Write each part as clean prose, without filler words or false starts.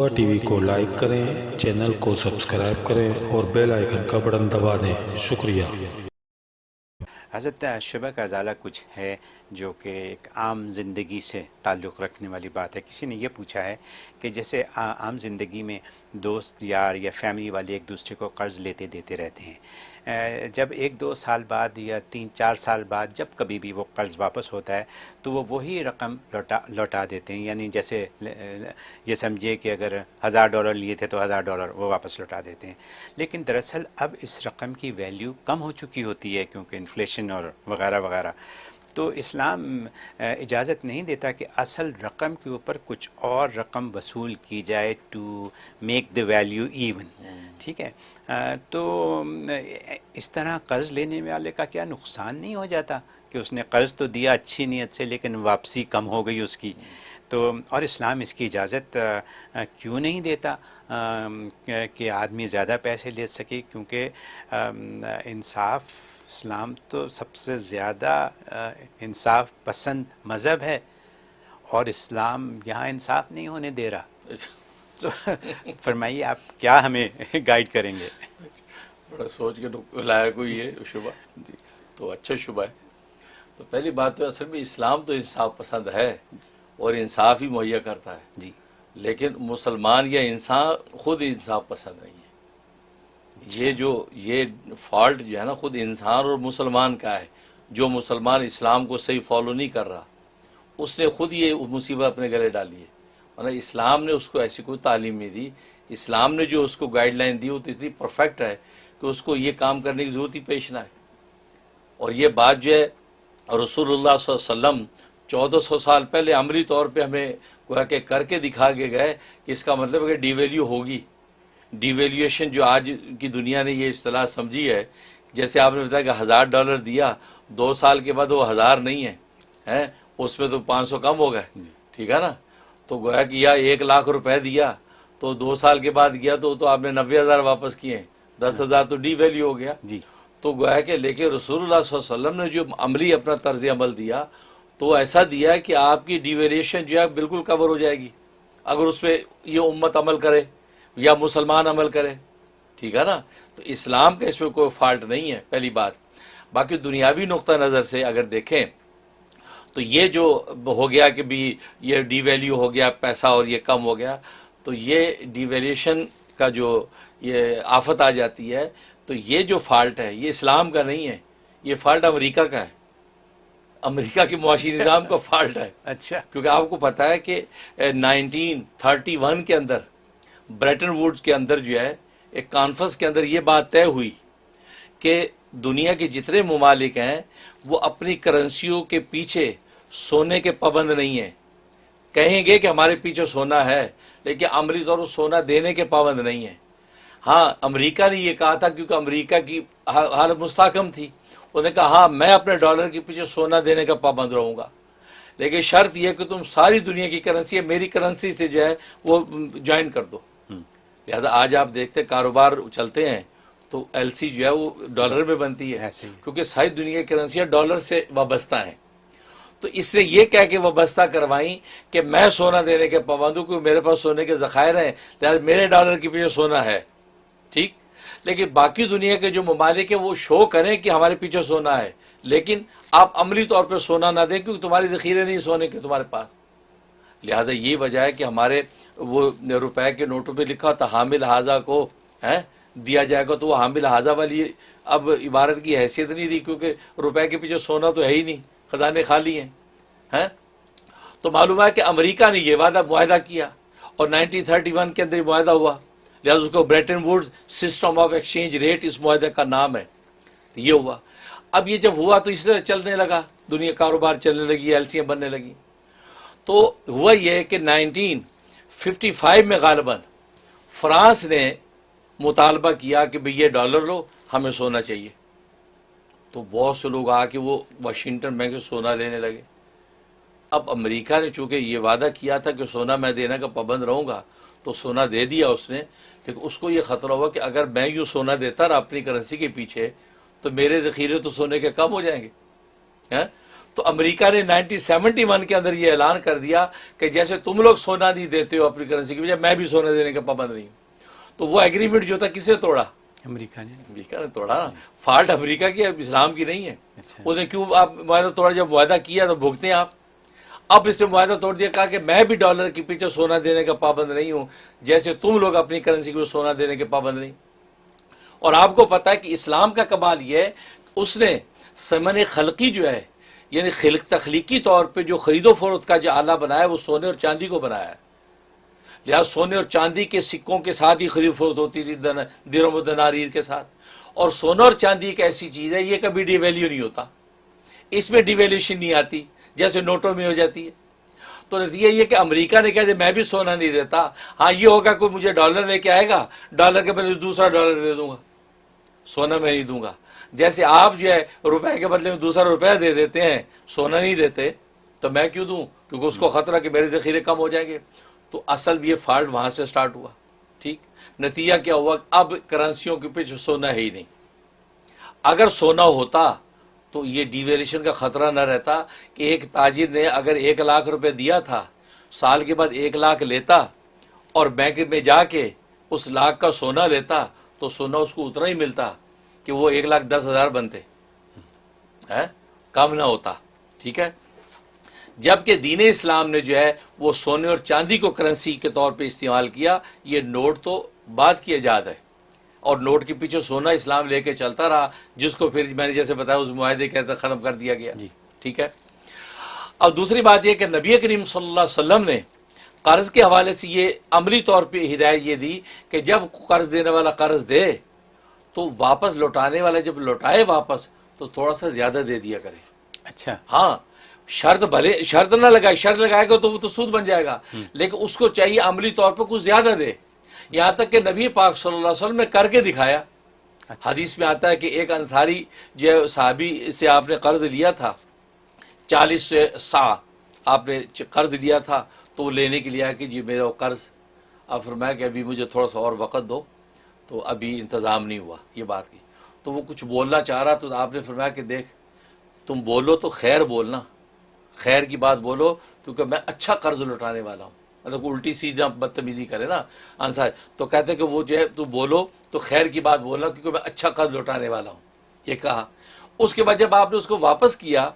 T V کو like کریں، channel کو سبسکرائب کریں اور بیل آئیکن کا بٹن دبا دیں۔ شکریہ۔ حضرت شبہ کا ازالہ کچھ ہے جو کہ ایک عام زندگی سے تعلق رکھنے والی بات ہے۔ کسی نے یہ پوچھا ہے کہ جیسے عام زندگی میں دوست یار یا فیملی والے ایک دوسرے کو قرض لیتے دیتے رہتے ہیں، جب ایک دو سال بعد یا 3-4 سال بعد جب کبھی بھی وہ قرض واپس ہوتا ہے تو وہ وہی رقم لوٹا دیتے ہیں، یعنی جیسے یہ سمجھے کہ اگر $1000 لیے تھے تو $1000 وہ واپس لوٹا دیتے ہیں۔ لیکن دراصل اب اس رقم کی ویلیو کم ہو چکی ہوتی ہے کیونکہ انفلیشن اور وغیرہ وغیرہ، تو اسلام اجازت نہیں دیتا کہ اصل رقم کے اوپر کچھ اور رقم وصول کی جائے to make the value even, ٹھیک ہے؟ تو اس طرح قرض لینے والے کا کیا نقصان نہیں ہو جاتا کہ اس نے قرض تو دیا اچھی نیت سے لیکن واپسی کم ہو گئی اس کی؟ تو اور اسلام اس کی اجازت کیوں نہیں دیتا کہ آدمی زیادہ پیسے لے سکے؟ کیونکہ انصاف، اسلام تو سب سے زیادہ انصاف پسند مذہب ہے اور اسلام یہاں انصاف نہیں ہونے دے رہا۔ تو فرمائیے آپ کیا ہمیں گائیڈ کریں گے؟ بڑا سوچ کے لایا کوئی ہے شبہ، جی تو اچھا شبہ ہے۔ تو پہلی بات تو اصل میں اسلام تو انصاف پسند ہے اور انصاف ہی مہیا کرتا ہے، جی لیکن مسلمان یا انسان خود انصاف پسند نہیں ہے۔ یہ فالٹ جو ہے نا خود انسان اور مسلمان کا ہے۔ جو مسلمان اسلام کو صحیح فالو نہیں کر رہا اس نے خود یہ مصیبت اپنے گلے ڈالی ہے، ورنہ اسلام نے اس کو ایسی کوئی تعلیم نہیں دی۔ اسلام نے جو اس کو گائیڈ لائن دی وہ تو اتنی پرفیکٹ ہے کہ اس کو یہ کام کرنے کی ضرورت ہی پیش نہ ہے۔ اور یہ بات جو ہے رسول اللہ صلی اللہ علیہ وسلم 1400 سال پہلے عملی طور پہ ہمیں گویا کہ کر کے دکھا کے گئے کہ اس کا مطلب ہے کہ ڈی ویلیو ہوگی۔ ڈی ویلیویشن جو آج کی دنیا نے یہ اصطلاح سمجھی ہے، جیسے آپ نے بتایا کہ $1000 دیا، 2 سال کے بعد وہ 1000 نہیں ہے، اس میں تو 500 کم ہو گئے، ٹھیک ہے نا؟ تو گویا کہ یا 1,00,000 روپے دیا تو 2 سال کے بعد گیا تو آپ نے 90,000 واپس کیے، 10,000 تو ڈی ویلیو ہو گیا۔ جی تو گویا کہ لیکن رسول اللہ صلی اللہ علیہ وسلم نے جو عملی اپنا طرز عمل دیا تو ایسا دیا کہ آپ کی ڈی ویلیویشن جو ہے بالکل کور ہو جائے گی اگر اس پہ یہ امت عمل کرے یا مسلمان عمل کرے، ٹھیک ہے نا؟ تو اسلام کا اس میں کوئی فالٹ نہیں ہے، پہلی بات۔ باقی دنیاوی نقطہ نظر سے اگر دیکھیں تو یہ جو ہو گیا کہ بھی یہ ڈی ویلیو ہو گیا پیسہ اور یہ کم ہو گیا، تو یہ ڈی ویلیویشن کا جو یہ آفت آ جاتی ہے تو یہ جو فالٹ ہے یہ اسلام کا نہیں ہے، یہ فالٹ امریکہ کا ہے، امریکہ کے معاشی نظام کا فالٹ ہے۔ اچھا کیونکہ آپ کو پتہ ہے کہ 1931 کے اندر بریٹن ووڈز کے اندر جو ہے ایک کانفرنس کے اندر یہ بات طے ہوئی کہ دنیا کے جتنے ممالک ہیں وہ اپنی کرنسیوں کے پیچھے سونے کے پابند نہیں ہیں، کہیں گے کہ ہمارے پیچھے سونا ہے لیکن عملی طور پر سونا دینے کے پابند نہیں ہیں۔ ہاں امریکہ نے یہ کہا تھا کیونکہ امریکہ کی حالت مستحکم تھی، انہوں نے کہا ہاں میں اپنے ڈالر کے پیچھے سونا دینے کا پابند رہوں گا، لیکن شرط یہ کہ تم ساری دنیا کی کرنسی ہے میری کرنسی سے جو ہے وہ جوائن کر دو۔ لہذا آج آپ دیکھتے کاروبار چلتے ہیں تو ایل سی جو ہے وہ ڈالر میں بنتی ہے ایسے ہی کیونکہ ساری دنیا کی کرنسیاں ڈالر سے وابستہ ہیں۔ تو اس نے یہ کہہ کے وابستہ کروائیں کہ میں سونا دینے کے پابند ہوں کیونکہ میرے پاس سونے کے ذخائر ہیں، لہٰذا میرے ڈالر کے پیچھے سونا ہے، ٹھیک۔ لیکن باقی دنیا کے جو ممالک ہیں وہ شو کریں کہ ہمارے پیچھے سونا ہے، لیکن آپ عملی طور پہ سونا نہ دیں کیونکہ تمہاری ذخیرے نہیں سونے کے تمہارے پاس۔ لہٰذا یہ وجہ ہے کہ ہمارے وہ روپے کے نوٹوں پہ لکھا تھا حامل حاضہ کو دیا جائے گا، تو وہ حامل حاضہ والی اب عبارت کی حیثیت نہیں دی کیونکہ روپے کے پیچھے سونا تو ہے ہی نہیں، خزانے خالی ہیں۔ تو معلوم ہے کہ امریکہ نے یہ معاہدہ کیا اور 1931 کے اندر یہ معاہدہ ہوا، لہٰذا اس کو Bretton Woods system of exchange rate اس معاہدے کا نام ہے۔ تو یہ ہوا، اب یہ جب ہوا تو اس طرح چلنے لگا، دنیا کاروبار چلنے لگی، ایلسیاں بننے لگی۔ تو ہوا یہ کہ 1955 میں غالباً فرانس نے مطالبہ کیا کہ بھئی یہ ڈالر لو، ہمیں سونا چاہیے۔ تو بہت سے لوگ آ کے وہ واشنگٹن بینک سے سونا لینے لگے۔ اب امریکہ نے چونکہ یہ وعدہ کیا تھا کہ سونا میں دینے کا پابند رہوں گا تو سونا دے دیا اس نے، لیکن اس کو یہ خطرہ ہوا کہ اگر میں یوں سونا دیتا رہا اپنی کرنسی کے پیچھے تو میرے ذخیرے تو سونے کے کم ہو جائیں گے۔ تو امریکہ نے 1971 کے اندر یہ اعلان کر دیا کہ جیسے تم لوگ سونا نہیں دیتے ہو اپنی کرنسی کی وجہ، میں بھی سونا دینے کا پابند نہیں ہوں۔ تو وہ ایگریمنٹ جو تھا کسے توڑا؟ امریکہ نے۔ امریکہ نے توڑا نا۔ فالٹ امریکہ کی ہے، اسلام کی نہیں ہے۔ اچھا۔ اس نے کیوں آپ معاہدہ توڑا؟ جب معاہدہ کیا تو بھگتے ہیں آپ۔ اب اس نے معاہدہ توڑ دیا، کہا کہ میں بھی ڈالر کے پیچھے سونا دینے کا پابند نہیں ہوں جیسے تم لوگ اپنی کرنسی کو سونا دینے کے پابند نہیں۔ اور آپ کو پتا ہے کہ اسلام کا کمال یہ ہے، اس نے ثمن خلقی جو ہے، یعنی تخلیقی طور پہ جو خرید و فروخت کا جو آلہ بنایا ہے وہ سونے اور چاندی کو بنایا ہے۔ لہٰذا سونے اور چاندی کے سکوں کے ساتھ ہی خرید و فروخت ہوتی تھی، درہم و دنانیر کے ساتھ۔ اور سونا اور چاندی ایک ایسی چیز ہے، یہ کبھی ڈی ویلیو نہیں ہوتا، اس میں ڈی ویلیوشن نہیں آتی جیسے نوٹوں میں ہو جاتی ہے۔ تو نتیجہ یہ کہ امریکہ نے کہا کہ میں بھی سونا نہیں دیتا، ہاں یہ ہوگا کوئی مجھے ڈالر لے کے آئے گا، ڈالر کے بدلے دوسرا ڈالر دے دوں گا، سونا میں نہیں دوں گا۔ جیسے آپ جو ہے روپے کے بدلے میں دوسرا روپیہ دے دیتے ہیں، سونا نہیں دیتے، تو میں کیوں دوں؟ کیونکہ اس کو خطرہ کہ میرے ذخیرے کم ہو جائیں گے۔ تو اصل یہ فالٹ وہاں سے سٹارٹ ہوا، ٹھیک۔ نتیجہ کیا ہوا؟ اب کرنسیوں کے پیچھے سونا ہے ہی نہیں۔ اگر سونا ہوتا تو یہ ڈیویلیشن کا خطرہ نہ رہتا کہ ایک تاجر نے اگر 1,00,000 روپے دیا تھا، سال کے بعد 1,00,000 لیتا اور بینک میں جا کے اس لاکھ کا سونا لیتا تو سونا اس کو اتنا ہی ملتا کہ وہ 1,10,000 بنتے، کم نہ ہوتا، ٹھیک ہے۔ جبکہ دین اسلام نے جو ہے وہ سونے اور چاندی کو کرنسی کے طور پہ استعمال کیا۔ یہ نوٹ تو بعد کی ایجاد ہے، اور نوٹ کے پیچھے سونا اسلام لے کے چلتا رہا، جس کو پھر میں نے جیسے بتایا اس معاہدے کے تحت ختم کر دیا گیا، ٹھیک ہے۔ اب دوسری بات یہ کہ نبی کریم صلی اللہ علیہ وسلم نے قرض کے حوالے سے یہ عملی طور پہ ہدایت یہ دی کہ جب قرض دینے والا قرض دے تو واپس لوٹانے والا جب لوٹائے واپس تو تھوڑا سا زیادہ دے دیا کرے۔ اچھا۔ ہاں، شرط بھلے شرط نہ لگائے، شرط لگائے گا تو وہ تو سود بن جائے گا، لیکن اس کو چاہیے عملی طور پہ کچھ زیادہ دے۔ یہاں تک کہ نبی پاک صلی اللہ علیہ وسلم نے کر کے دکھایا۔ حدیث میں آتا ہے کہ ایک انصاری جو صحابی سے آپ نے قرض لیا تھا، 40 سا آپ نے قرض لیا تھا، تو وہ لینے کے لیے آیا کہ جی میرا وہ قرض، آپ فرمایا کہ ابھی مجھے تھوڑا سا اور وقت دو، تو ابھی انتظام نہیں ہوا، یہ بات کی۔ تو وہ کچھ بولنا چاہ رہا، تو آپ نے فرمایا کہ دیکھ تم بولو تو خیر بولنا، خیر کی بات بولو، کیونکہ میں اچھا قرض لوٹانے والا ہوں۔ مطلب الٹی سیدھا بدتمیزی کرے نا انصار، تو کہتے کہ وہ جو ہے تو بولو تو خیر کی بات بولنا، کیونکہ میں اچھا قرض لوٹانے والا ہوں، یہ کہا۔ اس کے بعد جب آپ نے اس کو واپس کیا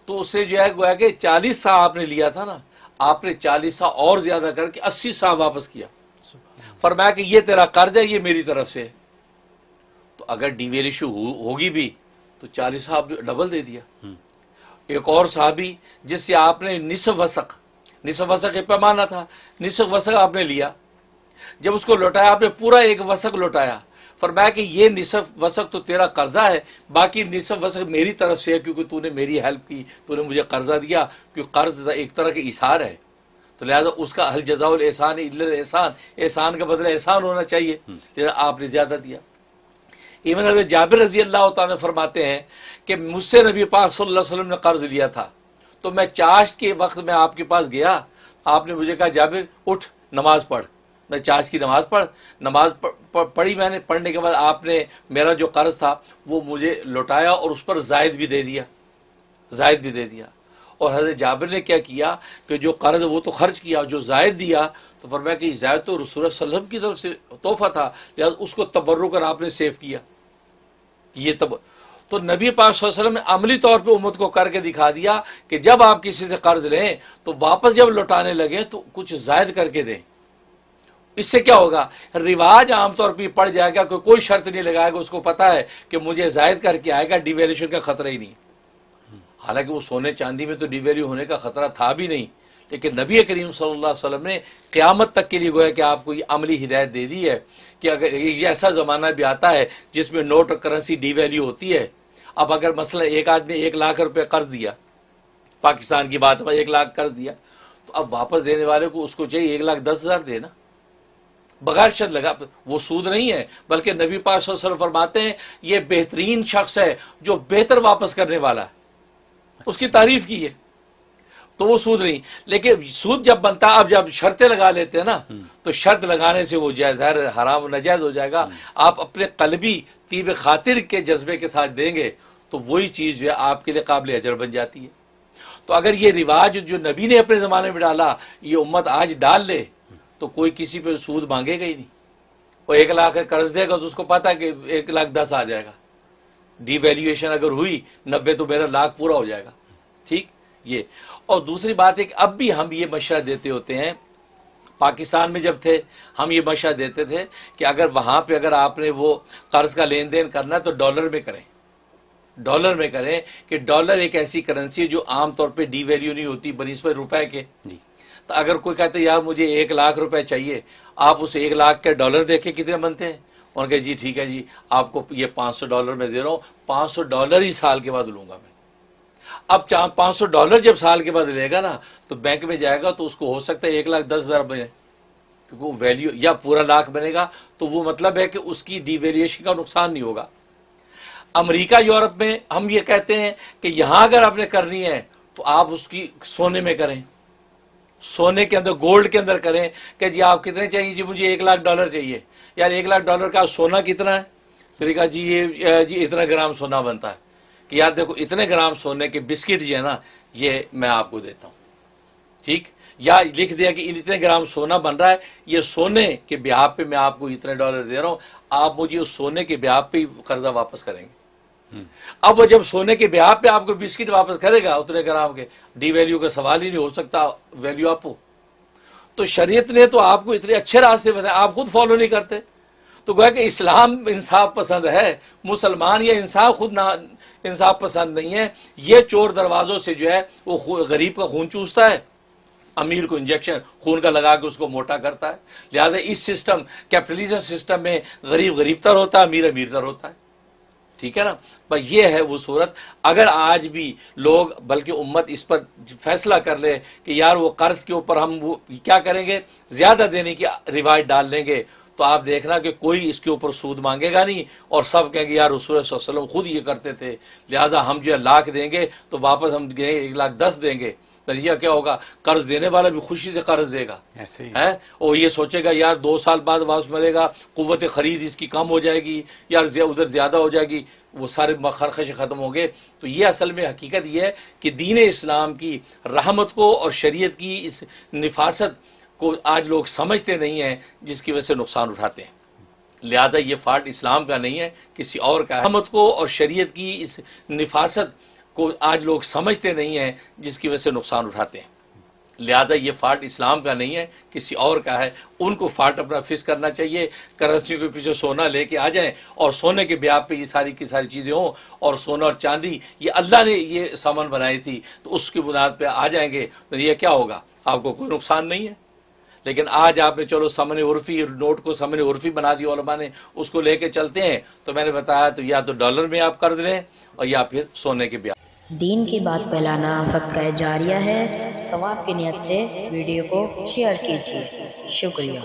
تو اس سے جو ہے گویا کہ 40 سا آپ نے لیا تھا نا، آپ نے 40 سا اور زیادہ کر کے 80 سا واپس کیا۔ فرمایا کہ یہ تیرا قرض ہے، یہ میری طرف سے۔ تو اگر ڈیویلیشن ہوگی بھی تو 40 سا آپ نے ڈبل دے دیا۔ ایک اور صحابی جس سے آپ نے نصف وسق ایک پیمانہ تھا، نصف وسق آپ نے لیا، جب اس کو لوٹایا آپ نے پورا 1 وسق لوٹایا۔ فرمایا کہ یہ نصف وسق تو تیرا قرضہ ہے، باقی نصف وسق میری طرف سے ہے، کیونکہ تو نے میری ہیلپ کی، تو نے مجھے قرضہ دیا، کیونکہ قرض ایک طرح کے ایثار ہے، تو لہذا اس کا حل جزاء الاحسان الا الاحسان، احسان کا بدلہ احسان ہونا چاہیے، لہذا آپ نے زیادہ دیا۔ ایون حضرت جابر رضی اللہ تعالیٰ فرماتے ہیں کہ مجھ سے نبی پاک صلی اللہ علیہ وسلم نے قرض لیا تھا، تو میں چاشت کے وقت میں آپ کے پاس گیا، آپ نے مجھے کہا جابر اٹھ نماز پڑھ، میں چاشت کی نماز پڑھ، نماز پڑھی میں نے، پڑھنے کے بعد آپ نے میرا جو قرض تھا وہ مجھے لوٹایا اور اس پر زائد بھی دے دیا۔ اور حضرت جابر نے کیا کیا کہ جو قرض وہ تو خرچ کیا، جو زائد دیا تو فرمایا کہ زائد تو رسول اللہ صلی اللہ علیہ وسلم کی طرف سے تحفہ تھا، لہذا اس کو تبرکاً آپ نے سیو کیا۔ یہ تو نبی پاک صلی اللہ علیہ وسلم نے عملی طور پہ امت کو کر کے دکھا دیا کہ جب آپ کسی سے قرض لیں تو واپس جب لوٹانے لگیں تو کچھ زائد کر کے دیں۔ اس سے کیا ہوگا؟ رواج عام طور پہ پڑ جائے گا کہ کوئی شرط نہیں لگائے گا، اس کو پتا ہے کہ مجھے زائد کر کے آئے گا، ڈی ویلیوشن کا خطرہ ہی نہیں۔ حالانکہ وہ سونے چاندی میں تو ڈی ویلیو ہونے کا خطرہ تھا بھی نہیں، لیکن نبی کریم صلی اللہ علیہ وسلم نے قیامت تک کے لیے گویا کہ آپ کو یہ عملی ہدایت دے دی ہے کہ اگر یہ ایسا زمانہ بھی آتا ہے جس میں نوٹ اور کرنسی ڈی ویلیو ہوتی ہے۔ اب اگر مثلا ایک آدمی 1,00,000 روپے قرض دیا، پاکستان کی بات ہے، 1,00,000 قرض دیا، تو اب واپس دینے والے کو اس کو چاہیے 1,10,000 دینا، بغیر شرط لگا۔ وہ سود نہیں ہے، بلکہ نبی پاک صلی اللہ علیہ وسلم فرماتے ہیں یہ بہترین شخص ہے جو بہتر واپس کرنے والا ہے، اس کی تعریف کی ہے، تو وہ سود نہیں۔ لیکن سود جب بنتا ہے، اب جب شرطیں لگا لیتے ہیں نا تو شرط لگانے سے وہ جائز حرام و ناجائز ہو جائے گا۔ آپ اپنے قلبی طیب خاطر کے جذبے کے ساتھ دیں گے تو وہی چیز جو ہے آپ کے لیے قابل اجر بن جاتی ہے۔ تو اگر یہ رواج جو نبی نے اپنے زمانے میں ڈالا یہ امت آج ڈال لے تو کوئی کسی پہ سود مانگے گا ہی نہیں. وہ 1 لاکھ قرض دے گا تو اس کو پتا کہ 1,10,000 آ جائے گا. ڈی ویلیویشن اگر ہوئی 90 تو میرا لاکھ پورا ہو جائے گا. ٹھیک یہ. اور دوسری بات ہے کہ اب بھی ہم یہ مشورہ دیتے ہوتے ہیں. پاکستان میں جب تھے ہم یہ مشورہ دیتے تھے کہ اگر وہاں پہ اگر آپ نے وہ قرض کا لین دین کرنا ہے تو ڈالر میں کریں. ڈالر میں کریں کہ ڈالر ایک ایسی کرنسی ہے جو عام طور پہ ڈی ویلیو نہیں ہوتی بنسبت روپے کے. تو اگر کوئی کہتے یار مجھے 1 لاکھ روپے چاہیے, آپ اس 1 لاکھ کے ڈالر دیکھیں کتنے بنتے ہیں. انہوں نے کہا جی ٹھیک ہے جی آپ کو یہ $500 میں دے رہا ہوں, $500 ہی سال کے بعد لوں گا میں. اب $500 جب سال کے بعد لے گا نا تو بینک میں جائے گا تو اس کو ہو سکتا ہے 1,10,000 بنے, کیونکہ وہ ویلیو یا پورا لاکھ بنے گا. تو وہ مطلب ہے کہ اس کی ڈی ویلیویشن کا نقصان نہیں ہوگا. امریکہ یورپ میں ہم یہ کہتے ہیں کہ یہاں اگر آپ نے کرنی ہے تو آپ اس کی سونے میں کریں, سونے کے اندر گولڈ کے اندر کریں کہ جی آپ کتنے چاہیے, جی مجھے $1,00,000 چاہیے. یار $1,00,000 کا سونا کتنا ہے, تو کہا جی یہ جی اتنا گرام سونا بنتا ہے. کہ یار دیکھو اتنے گرام سونے کے بسکٹ جو ہے نا یہ میں آپ کو دیتا ہوں. ٹھیک, یا لکھ دیا کہ اتنے گرام سونا بن رہا ہے, یہ سونے کے بیاپ پہ میں آپ کو اتنے ڈالر دے رہا ہوں, آپ مجھے اس سونے کے بیاپ پہ قرضہ واپس کریں گے. اب وہ جب سونے کے بیاپ پہ آپ کو بسکٹ واپس کرے گا اتنے گرام کے, ڈی ویلیو کا سوال ہی نہیں ہو سکتا, ویلیو آپ ہو. تو شریعت نے تو آپ کو اتنے اچھے راستے بتائے, آپ خود فالو نہیں کرتے. تو گویا کہ اسلام انصاف پسند ہے, مسلمان یہ انصاف خود انصاف پسند نہیں ہے. یہ چور دروازوں سے جو ہے وہ غریب کا خون چوستا ہے, امیر کو انجیکشن خون کا لگا کے اس کو موٹا کرتا ہے. لہٰذا اس سسٹم کیپٹلزم سسٹم میں غریب غریب تر ہوتا ہے, امیر امیر تر ہوتا ہے. ٹھیک ہے نا. پر یہ ہے وہ صورت. اگر آج بھی لوگ بلکہ امت اس پر فیصلہ کر لے کہ یار وہ قرض کے اوپر ہم وہ کیا کریں گے, زیادہ دینے کی روایت ڈال لیں گے, تو آپ دیکھنا کہ کوئی اس کے اوپر سود مانگے گا نہیں, اور سب کہیں گے یار رسول اللہ صلی اللہ علیہ وسلم خود یہ کرتے تھے, لہٰذا ہم جو ہے لاکھ دیں گے تو واپس ہم 1,10,000 دیں گے. نتیجہ کیا ہوگا, قرض دینے والا بھی خوشی سے قرض دے گا ہے, اور یہ سوچے گا یار 2 سال بعد واپس ملے گا, قوت خرید اس کی کم ہو جائے گی, یار ادھر زیادہ ہو جائے گی, وہ سارے خرخش ختم ہو گئے. تو یہ اصل میں حقیقت یہ ہے کہ دین اسلام کی رحمت کو اور شریعت کی اس نفاست کو آج لوگ سمجھتے نہیں ہیں, جس کی وجہ سے نقصان اٹھاتے ہیں. لہذا یہ فالٹ اسلام کا نہیں ہے, کسی اور کا ہے. رحمت کو اور شریعت کی اس نفاست کو آج لوگ سمجھتے نہیں ہیں, جس کی وجہ سے نقصان اٹھاتے ہیں. لہذا یہ فالٹ اسلام کا نہیں ہے, کسی اور کا ہے. ان کو فالٹ اپنا فکس کرنا چاہیے. کرنسی کے پیچھے سونا لے کے آ جائیں اور سونے کے بیاپ پہ یہ ساری کی ساری چیزیں ہوں, اور سونا اور چاندی یہ اللہ نے یہ سامان بنائی تھی, تو اس کی بنیاد پہ آ جائیں گے تو یہ کیا ہوگا, آپ کو کوئی نقصان نہیں ہے. لیکن آج آپ نے چلو سمن عرفی نوٹ کو سمن عرفی بنا دیا علماء نے, اس کو لے کے چلتے ہیں. تو میں نے بتایا تو یا تو ڈالر میں آپ قرض لیں اور یا پھر سونے کے بیاپ. دین کی بات پھیلانا صدقہ جاریہ ہے. ثواب کی نیت سے ویڈیو کو شیئر کیجیے. شکریہ.